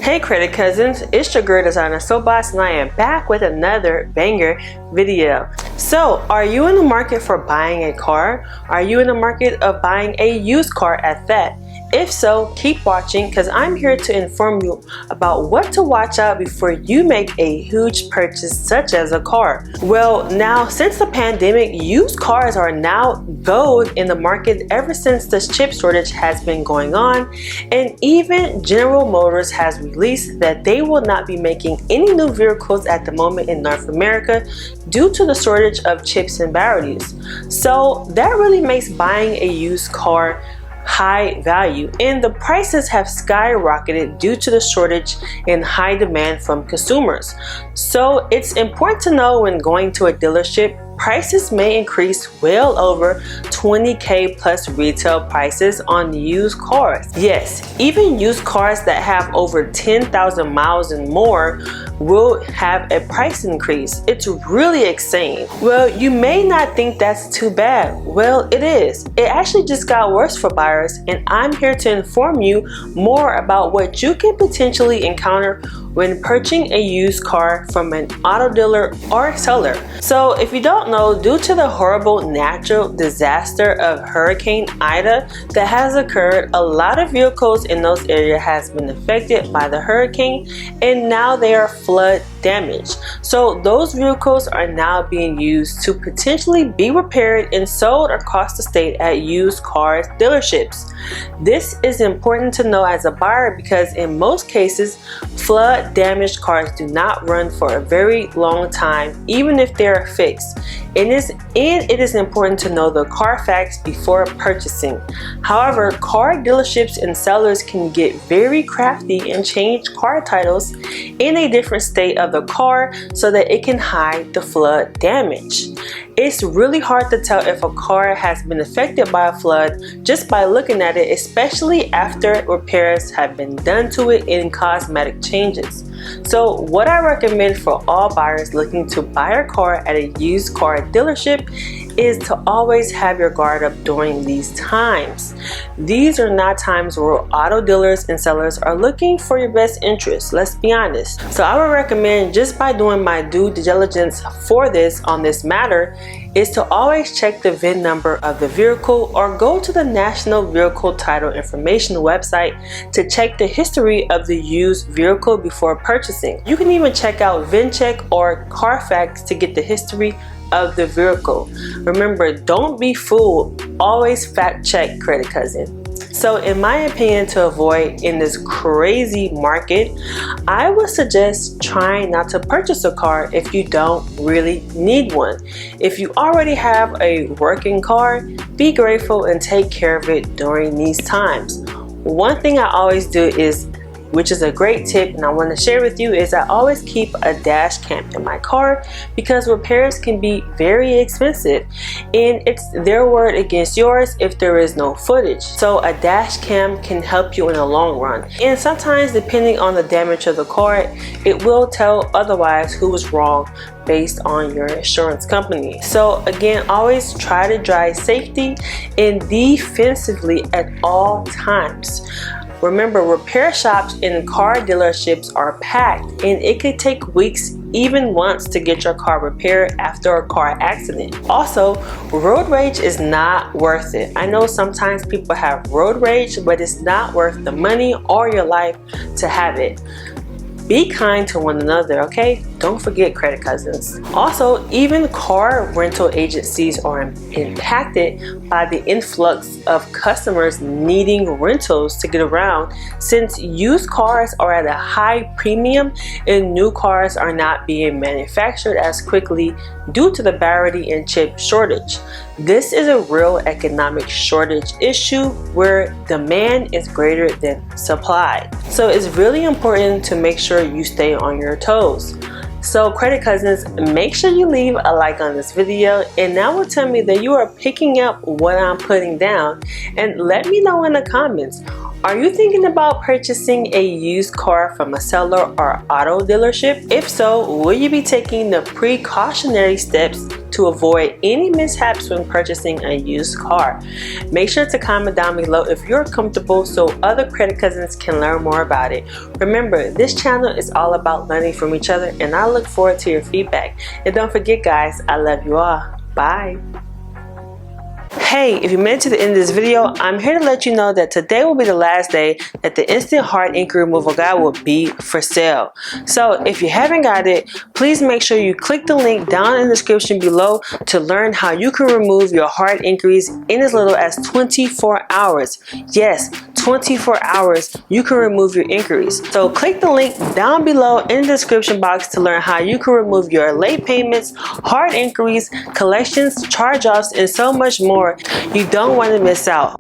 Hey credit cousins, it's your girl designer Soapbox and I am back with another banger video. So, are you in the market for buying a car? Are you in the market of buying a used car at that? If so, keep watching because I'm here to inform you about what to watch out before you make a huge purchase such as a car. Well, now since the pandemic, used cars are now gold in the market ever since the chip shortage has been going on, and even General Motors has released that they will not be making any new vehicles at the moment in North America due to the shortage of chips and batteries. So that really makes buying a used car high value, and the prices have skyrocketed due to the shortage and high demand from consumers. So it's important to know when going to a dealership, prices may increase well over 20K plus retail prices on used cars. Yes, even used cars that have over 10,000 miles and more will have a price increase. It's really insane. Well, you may not think that's too bad. Well, it is. It actually just got worse for buyers, and I'm here to inform you more about what you can potentially encounter when purchasing a used car from an auto dealer or seller. So if you don't know, due to the horrible natural disaster of Hurricane Ida that has occurred, a lot of vehicles in those areas has been affected by the hurricane, and now they are flood damaged. So those vehicles are now being used to potentially be repaired and sold across the state at used car dealerships. This is important to know as a buyer because in most cases, flood damaged cars do not run for a very long time, even if they are fixed. It is important to know the Carfax before purchasing. However, car dealerships and sellers can get very crafty and change car titles in a different state of the car so that it can hide the flood damage. It's really hard to tell if a car has been affected by a flood just by looking at it, especially after repairs have been done to it and cosmetic changes. So what I recommend for all buyers looking to buy a car at a used car dealership is to always have your guard up during these times. These are not times where auto dealers and sellers are looking for your best interest, let's be honest. So I would recommend, just by doing my due diligence for this on this matter, is to always check the VIN number of the vehicle or go to the National Vehicle Title Information website to check the history of the used vehicle before purchasing. You can even check out VIN Check or Carfax to get the history of the vehicle. Remember, don't be fooled. Always fact check, credit cousin. So in my opinion, to avoid in this crazy market, I would suggest trying not to purchase a car if you don't really need one. If you already have a working car, be grateful and take care of it during these times. One thing I always do is, which is a great tip and I want to share with you, is I always keep a dash cam in my car because repairs can be very expensive and it's their word against yours if there is no footage. So a dash cam can help you in the long run, and sometimes depending on the damage of the car, it will tell otherwise who was wrong based on your insurance company. So again, always try to drive safety and defensively at all times. Remember, repair shops and car dealerships are packed, and it could take weeks, even months, to get your car repaired after a car accident. Also, road rage is not worth it. I know sometimes people have road rage, but it's not worth the money or your life to have it. Be kind to one another, okay? Don't forget, credit cousins. Also, even car rental agencies are impacted by the influx of customers needing rentals to get around, since used cars are at a high premium and new cars are not being manufactured as quickly due to the battery and chip shortage. This is a real economic shortage issue where demand is greater than supply. So it's really important to make sure you stay on your toes. So credit cousins, make sure you leave a like on this video, and that will tell me that you are picking up what I'm putting down, and let me know in the comments. Are you thinking about purchasing a used car from a seller or auto dealership? If so, will you be taking the precautionary steps to avoid any mishaps when purchasing a used car. Make sure to comment down below if you're comfortable so other credit cousins can learn more about it. Remember, this channel is all about learning from each other, and I look forward to your feedback. And don't forget, guys, I love you all. Bye. Hey, if you made it to the end of this video, I'm here to let you know that today will be the last day that the Instant Hard Ink Removal Guide will be for sale. So if you haven't got it, please make sure you click the link down in the description below to learn how you can remove your hard inquiries in as little as 24 hours. Yes, 24 hours you can remove your inquiries. So click the link down below in the description box to learn how you can remove your late payments, hard inquiries, collections, charge-offs, and so much more. You don't want to miss out.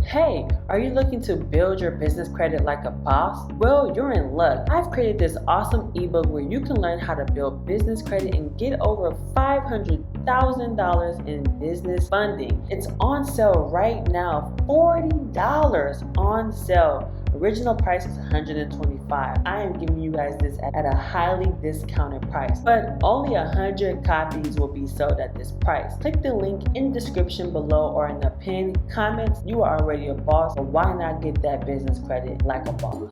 Hey, are you looking to build your business credit like a boss? Well, you're in luck. I've created this awesome ebook where you can learn how to build business credit and get over $500,000 in business funding. It's on sale right now, $40 on sale. Original price is $125. I am giving you guys this at a highly discounted price, but only 100 copies will be sold at this price. Click the link in the description below or in the pinned comments. You are already a boss, so why not get that business credit like a boss?